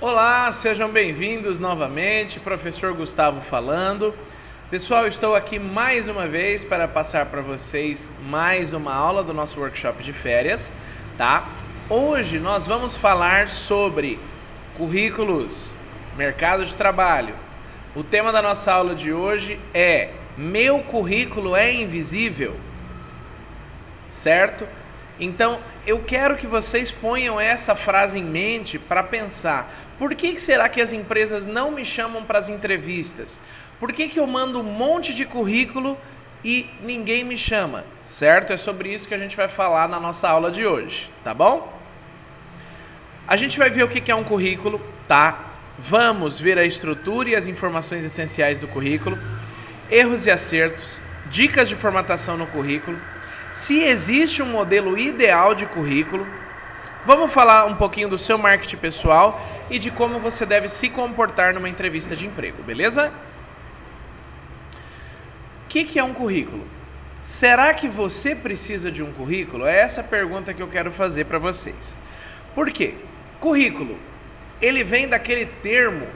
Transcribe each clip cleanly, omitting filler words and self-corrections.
Olá, sejam bem-vindos novamente, professor Gustavo falando. Pessoal, estou aqui mais uma vez para passar para vocês mais uma aula do nosso workshop de férias, tá? Hoje nós vamos falar sobre currículos, mercado de trabalho. O tema da nossa aula de hoje é: meu currículo é invisível? Certo? Então, eu quero que vocês ponham essa frase em mente para pensar. Por que será que as empresas não me chamam para as entrevistas? Por que eu mando um monte de currículo e ninguém me chama? Certo? É sobre isso que a gente vai falar na nossa aula de hoje, tá bom? A gente vai ver o que é um currículo, tá? Vamos ver a estrutura e as informações essenciais do currículo, erros e acertos, dicas de formatação no currículo, se existe um modelo ideal de currículo. Vamos falar um pouquinho do seu marketing pessoal e de como você deve se comportar numa entrevista de emprego, beleza? O que é um currículo? Será que você precisa de um currículo? É essa a pergunta que eu quero fazer para vocês. Por quê? Currículo, ele vem daquele termo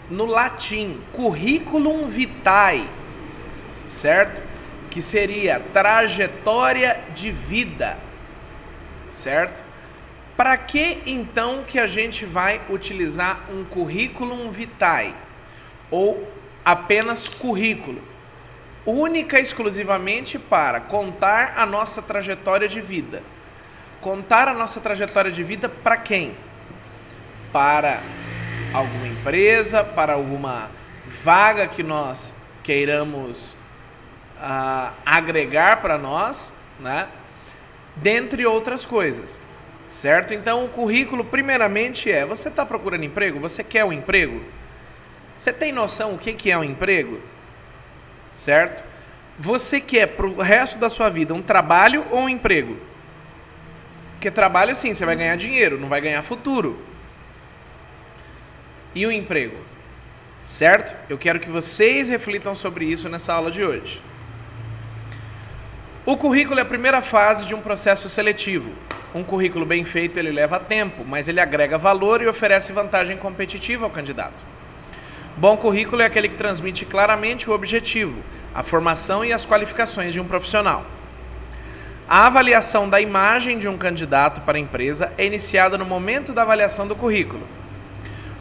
no latim, curriculum vitae, certo? Que seria trajetória de vida, certo? Para que então que a gente vai utilizar um curriculum vitae ou apenas currículo? Única e exclusivamente para contar a nossa trajetória de vida. Contar a nossa trajetória de vida para quem? Para alguma empresa, para alguma vaga que nós queiramos agregar para nós, né? Dentre outras coisas, certo? Então o currículo primeiramente você está procurando emprego? Você quer um emprego? Você tem noção o que é um emprego? Certo? Você quer para o resto da sua vida um trabalho ou um emprego? Porque trabalho sim, você vai ganhar dinheiro, não vai ganhar futuro. E o emprego? Certo? Eu quero que vocês reflitam sobre isso nessa aula de hoje. O currículo é a primeira fase de um processo seletivo. Um currículo bem feito, ele leva tempo, mas ele agrega valor e oferece vantagem competitiva ao candidato. Bom currículo é aquele que transmite claramente o objetivo, a formação e as qualificações de um profissional. A avaliação da imagem de um candidato para a empresa é iniciada no momento da avaliação do currículo.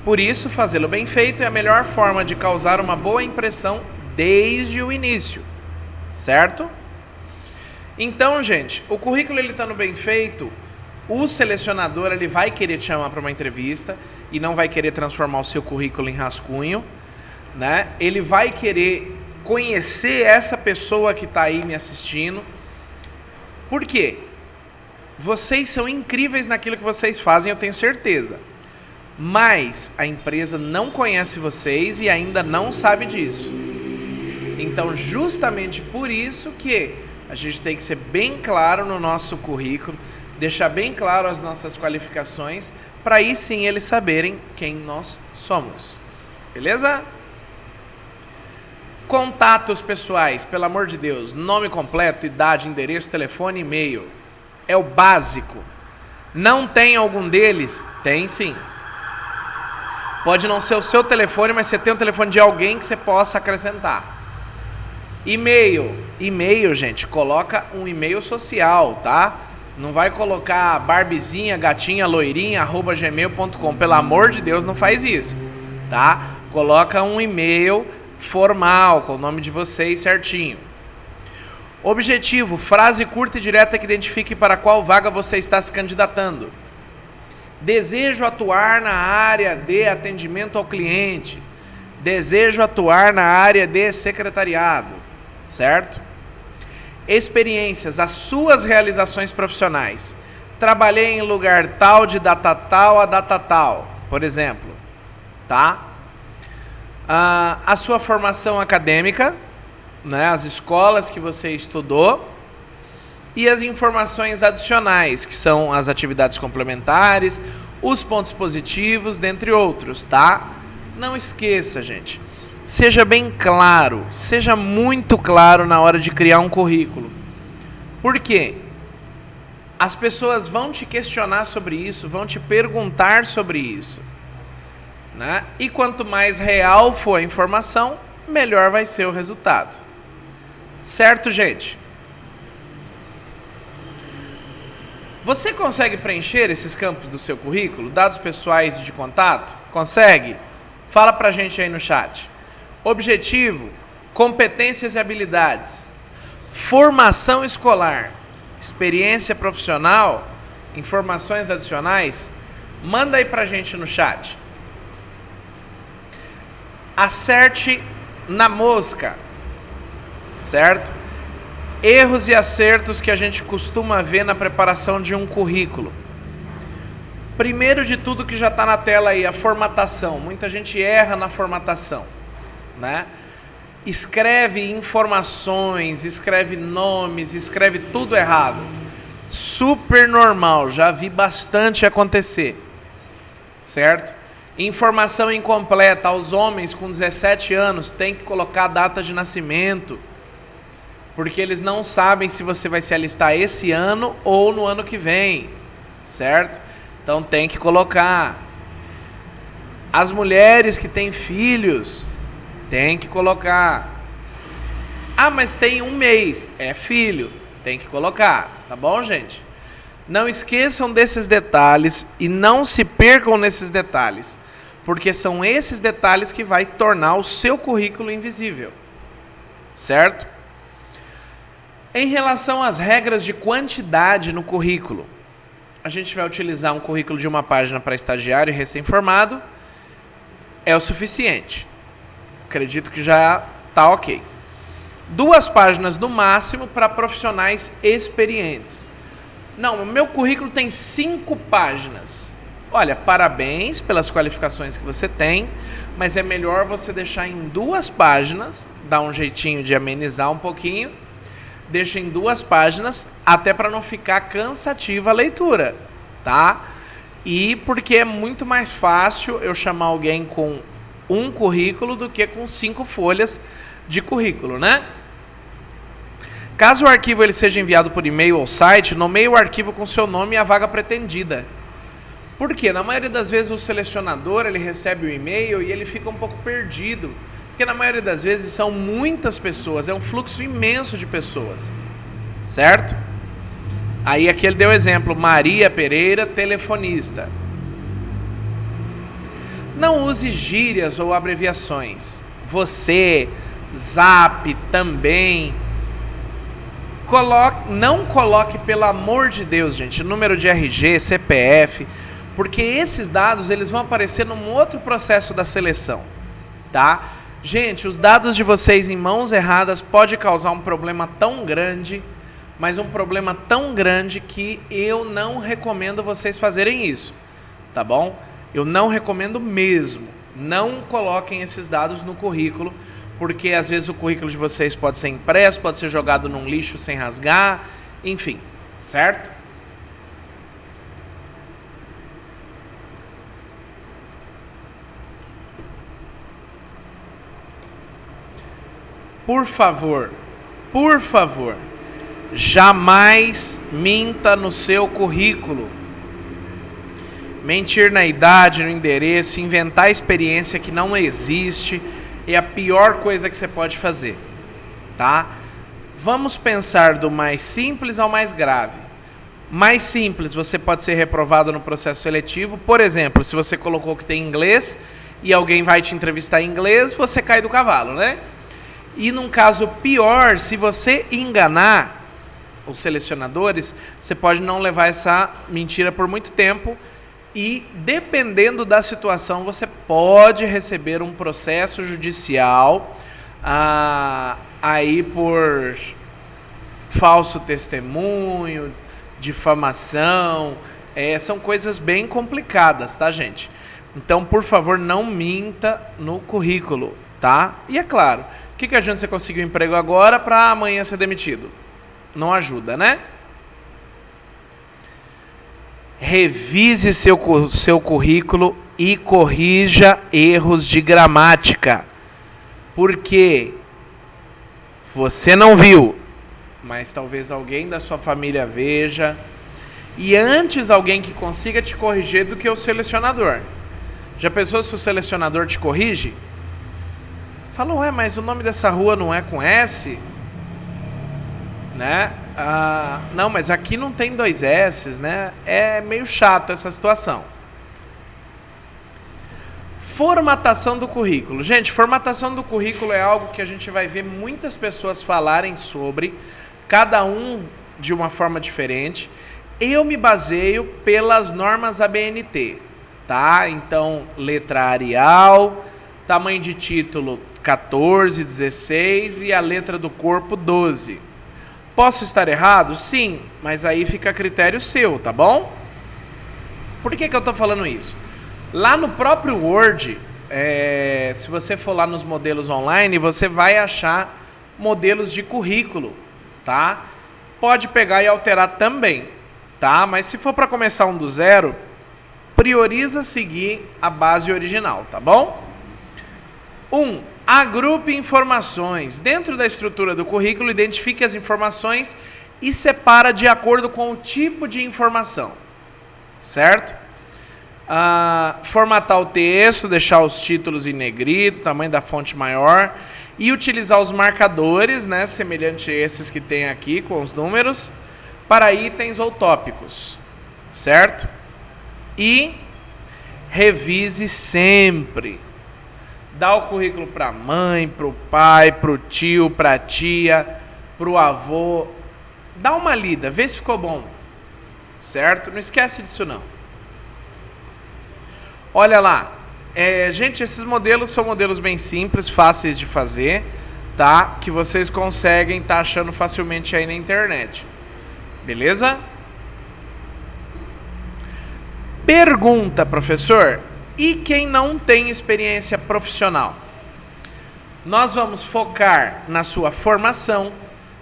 Por isso, fazê-lo bem feito é a melhor forma de causar uma boa impressão desde o início, certo? Então, gente, o currículo ele estando bem feito, o selecionador ele vai querer te chamar para uma entrevista e não vai querer transformar o seu currículo em rascunho, né? Ele vai querer conhecer essa pessoa que está aí me assistindo. Por quê? Vocês são incríveis naquilo que vocês fazem, eu tenho certeza. Mas a empresa não conhece vocês e ainda não sabe disso. Então, justamente por isso que a gente tem que ser bem claro no nosso currículo, deixar bem claro as nossas qualificações, para aí sim eles saberem quem nós somos. Beleza? Contatos pessoais, pelo amor de Deus, nome completo, idade, endereço, telefone, e-mail. É o básico. Não tem algum deles? Tem sim. Pode não ser o seu telefone, mas você tem um telefone de alguém que você possa acrescentar. E-mail, gente, coloca um e-mail social, tá? Não vai colocar barbizinha, gatinha, loirinha, @gmail.com. Pelo amor de Deus, não faz isso, tá? Coloca um e-mail formal, com o nome de vocês certinho. Objetivo, frase curta e direta que identifique para qual vaga você está se candidatando. Desejo atuar na área de atendimento ao cliente. Desejo atuar na área de secretariado. Certo? Experiências, as suas realizações profissionais. Trabalhei em lugar tal, de data tal a data tal, por exemplo. Tá? A sua formação acadêmica, né? As escolas que você estudou. E as informações adicionais, que são as atividades complementares, os pontos positivos, dentre outros, tá? Não esqueça, gente. Seja bem claro, seja muito claro na hora de criar um currículo. Por quê? As pessoas vão te questionar sobre isso, vão te perguntar sobre isso. né? E quanto mais real for a informação, melhor vai ser o resultado. Certo, gente? Você consegue preencher esses campos do seu currículo? Dados pessoais de contato? Consegue? Fala pra gente aí no chat. Objetivo, competências e habilidades. Formação escolar, experiência profissional, informações adicionais. Manda aí pra gente no chat. Acerte na mosca, certo? Erros e acertos que a gente costuma ver na preparação de um currículo. Primeiro de tudo que já está na tela aí, a formatação. Muita gente erra na formatação, né? Escreve informações, escreve nomes, escreve tudo errado. Super normal, já vi bastante acontecer, certo? Informação incompleta, aos homens com 17 anos tem que colocar a data de nascimento, porque eles não sabem se você vai se alistar esse ano ou no ano que vem, certo? Então tem que colocar. As mulheres que têm filhos, tem que colocar. Ah, mas tem um mês, é filho, tem que colocar, tá bom, gente? Não esqueçam desses detalhes e não se percam nesses detalhes, porque são esses detalhes que vai tornar o seu currículo invisível, certo? Em relação às regras de quantidade no currículo, a gente vai utilizar um currículo de uma página para estagiário e recém-formado, é o suficiente. Acredito que já está ok. 2 páginas no máximo para profissionais experientes. Não, o meu currículo tem 5 páginas. Olha, parabéns pelas qualificações que você tem, mas é melhor você deixar em 2 páginas, dar um jeitinho de amenizar um pouquinho, deixa em 2 páginas, até para não ficar cansativa a leitura, tá? E porque é muito mais fácil eu chamar alguém com um currículo do que com 5 folhas de currículo, né? Caso o arquivo ele seja enviado por e-mail ou site, nomeie o arquivo com seu nome e a vaga pretendida. Por quê? Na maioria das vezes o selecionador ele recebe o e-mail e ele fica um pouco perdido, porque na maioria das vezes são muitas pessoas, é um fluxo imenso de pessoas, certo? Aí aqui ele deu exemplo, Maria Pereira, telefonista. Não use gírias ou abreviações. Você, zap, também. Não coloque, pelo amor de Deus, gente, número de RG, CPF, porque esses dados eles vão aparecer num outro processo da seleção, tá? Gente, os dados de vocês em mãos erradas pode causar um problema tão grande, mas um problema tão grande que eu não recomendo vocês fazerem isso, tá bom? Eu não recomendo mesmo. Não coloquem esses dados no currículo, porque às vezes o currículo de vocês pode ser impresso, pode ser jogado num lixo sem rasgar, enfim, certo? Por favor, jamais minta no seu currículo. Mentir na idade, no endereço, inventar experiência que não existe é a pior coisa que você pode fazer, tá? Vamos pensar do mais simples ao mais grave. Mais simples, você pode ser reprovado no processo seletivo. Por exemplo, se você colocou que tem inglês e alguém vai te entrevistar em inglês, você cai do cavalo, né? E num caso pior, se você enganar os selecionadores, você pode não levar essa mentira por muito tempo e, dependendo da situação, você pode receber um processo judicial aí por falso testemunho, difamação, são coisas bem complicadas, tá, gente? Então, por favor, não minta no currículo, tá? E é claro, o que adianta você conseguir um emprego agora para amanhã ser demitido? Não ajuda, né? Revise seu currículo e corrija erros de gramática. Porque você não viu, mas talvez alguém da sua família veja. E antes alguém que consiga te corrigir do que o selecionador. Já pensou se o selecionador te corrige? Fala, ué, mas o nome dessa rua não é com S? Né? Não, mas aqui não tem 2 S's, né? É meio chato essa situação. Formatação do currículo. Gente, formatação do currículo é algo que a gente vai ver muitas pessoas falarem sobre, cada um de uma forma diferente. Eu me baseio pelas normas ABNT, tá? Então, letra Arial, tamanho de título 14, 16 e a letra do corpo 12. Posso estar errado? Sim, mas aí fica a critério seu, tá bom? Por que eu tô falando isso? Lá no próprio Word, se você for lá nos modelos online, você vai achar modelos de currículo, tá? Pode pegar e alterar também, tá? Mas se for para começar um do zero, prioriza seguir a base original, tá bom? 1. Agrupe informações. Dentro da estrutura do currículo, identifique as informações e separa de acordo com o tipo de informação, certo? Formatar o texto, deixar os títulos em negrito, tamanho da fonte maior e utilizar os marcadores, né, semelhante a esses que tem aqui com os números, para itens ou tópicos, certo? E revise sempre. Dá o currículo para a mãe, para o pai, para o tio, para a tia, para o avô. Dá uma lida, vê se ficou bom, certo? Não esquece disso não. Olha lá, gente, esses modelos são modelos bem simples, fáceis de fazer, tá? Que vocês conseguem estar achando facilmente aí na internet. Beleza? Pergunta, professor. E quem não tem experiência profissional? Nós vamos focar na sua formação,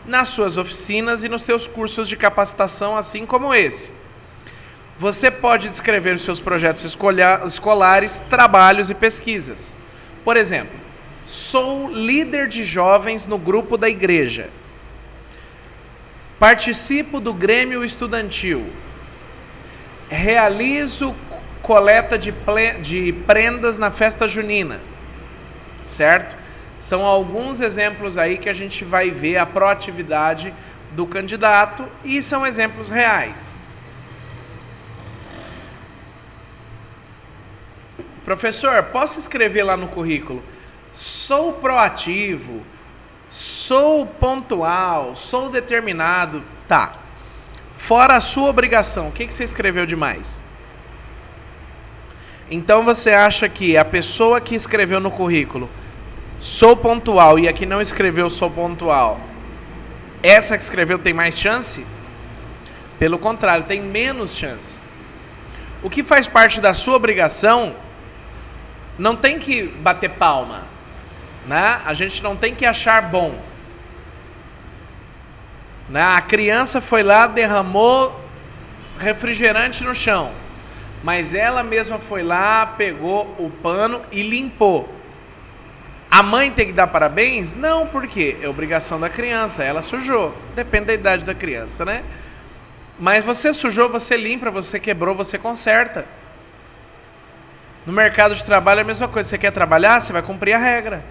nas suas oficinas e nos seus cursos de capacitação, assim como esse. Você pode descrever os seus projetos escolares, trabalhos e pesquisas. Por exemplo, sou líder de jovens no grupo da igreja. Participo do Grêmio Estudantil. Realizo coleta de prendas na festa junina. Certo? São alguns exemplos aí que a gente vai ver a proatividade do candidato e são exemplos reais. Professor, posso escrever lá no currículo? Sou proativo, sou pontual, sou determinado. Tá. Fora a sua obrigação, o que você escreveu demais? Então você acha que a pessoa que escreveu no currículo sou pontual e a que não escreveu sou pontual, essa que escreveu tem mais chance? Pelo contrário, tem menos chance. O que faz parte da sua obrigação não tem que bater palma, né? A gente não tem que achar bom. Né? A criança foi lá, derramou refrigerante no chão, mas ela mesma foi lá, pegou o pano e limpou. A mãe tem que dar parabéns? Não, porque é obrigação da criança, ela sujou. Depende da idade da criança, né? Mas você sujou, você limpa, você quebrou, você conserta. No mercado de trabalho é a mesma coisa. Você quer trabalhar? Você vai cumprir a regra.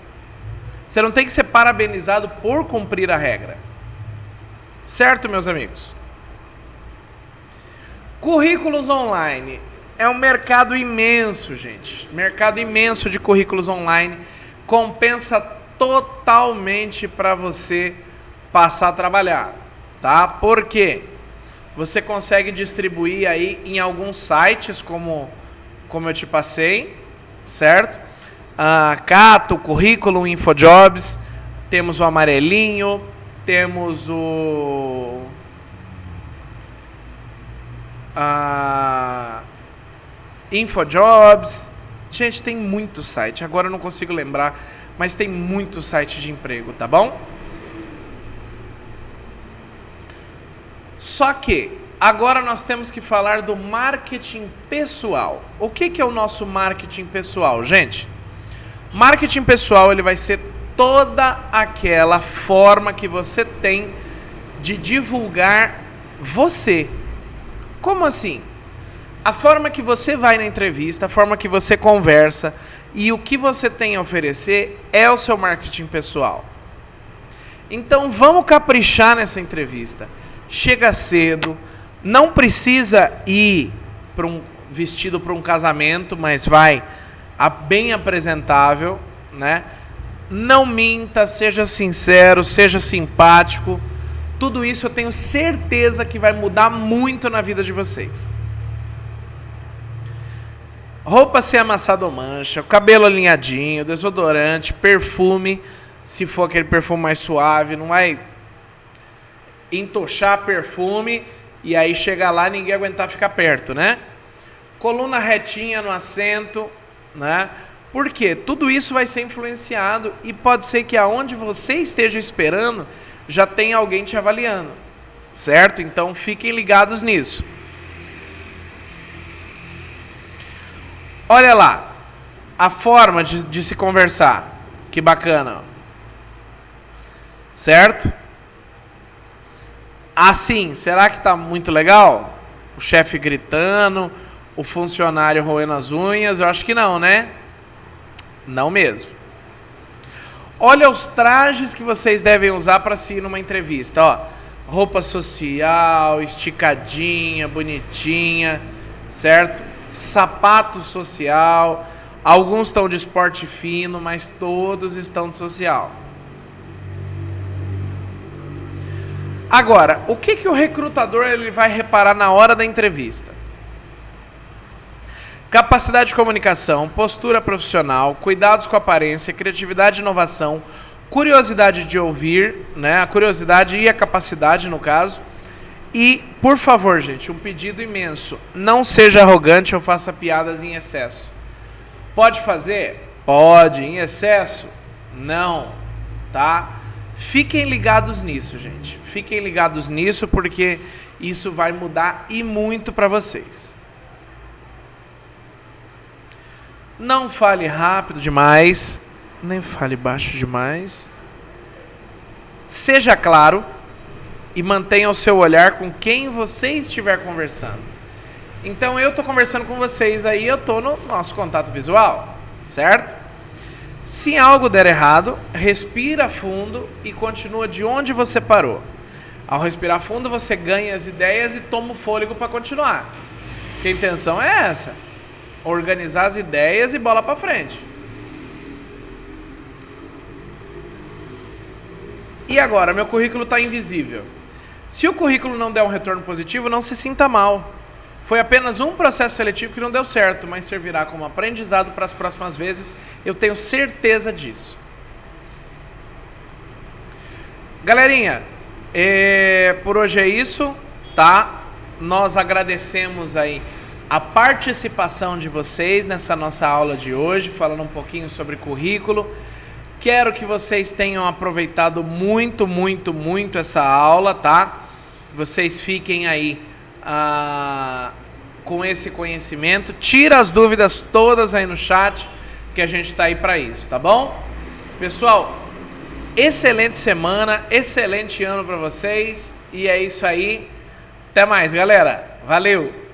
Você não tem que ser parabenizado por cumprir a regra. Certo, meus amigos? Currículos online. É um mercado imenso, gente. Mercado imenso de currículos online. Compensa totalmente para você passar a trabalhar. Tá? Por quê? Você consegue distribuir aí em alguns sites, como eu te passei, certo? Cato, Currículo, InfoJobs, temos o amarelinho, temos o InfoJobs. Gente, tem muito site, agora eu não consigo lembrar, mas tem muito site de emprego, tá bom? Só que agora nós temos que falar do marketing pessoal. O que é o nosso marketing pessoal, gente? Marketing pessoal, ele vai ser toda aquela forma que você tem de divulgar você. Como assim? A forma que você vai na entrevista, a forma que você conversa e o que você tem a oferecer é o seu marketing pessoal. Então vamos caprichar nessa entrevista. Chega cedo, não precisa ir vestido para um casamento, mas vai bem apresentável, né? Não minta, seja sincero, seja simpático. Tudo isso eu tenho certeza que vai mudar muito na vida de vocês. Roupa sem amassado ou mancha, cabelo alinhadinho, desodorante, perfume, se for aquele perfume mais suave, não vai entochar perfume e aí chegar lá e ninguém aguentar ficar perto, né? Coluna retinha no assento, né? Porque tudo isso vai ser influenciado e pode ser que aonde você esteja esperando já tenha alguém te avaliando, certo? Então fiquem ligados nisso. Olha lá, a forma de se conversar, que bacana, certo? Assim, será que tá muito legal? O chefe gritando, o funcionário roendo as unhas, eu acho que não, né? Não mesmo. Olha os trajes que vocês devem usar para se ir numa entrevista, ó. Roupa social, esticadinha, bonitinha, certo? Sapato social, alguns estão de esporte fino, mas todos estão de social. Agora, o que o recrutador ele vai reparar na hora da entrevista? Capacidade de comunicação, postura profissional, cuidados com a aparência, criatividade e inovação, curiosidade de ouvir, né? A curiosidade e a capacidade, no caso. E, por favor, gente, um pedido imenso. Não seja arrogante ou faça piadas em excesso. Pode fazer? Pode. Em excesso? Não. Tá? Fiquem ligados nisso, gente. Fiquem ligados nisso porque isso vai mudar e muito para vocês. Não fale rápido demais, nem fale baixo demais. Seja claro e mantenha o seu olhar com quem você estiver conversando. Então eu estou conversando com vocês, aí eu estou no nosso contato visual, certo? Se algo der errado, respira fundo e continua de onde você parou. Ao respirar fundo, você ganha as ideias e toma o fôlego para continuar. Porque a intenção é essa: organizar as ideias e bola para frente. E agora, meu currículo está invisível. Se o currículo não der um retorno positivo, não se sinta mal. Foi apenas um processo seletivo que não deu certo, mas servirá como aprendizado para as próximas vezes. Eu tenho certeza disso. Galerinha, por hoje é isso, tá? Nós agradecemos aí a participação de vocês nessa nossa aula de hoje, falando um pouquinho sobre currículo. Quero que vocês tenham aproveitado muito, muito, muito essa aula, tá? Vocês fiquem aí com esse conhecimento. Tira as dúvidas todas aí no chat, que a gente está aí para isso, tá bom? Pessoal, excelente semana, excelente ano para vocês. E é isso aí. Até mais, galera. Valeu!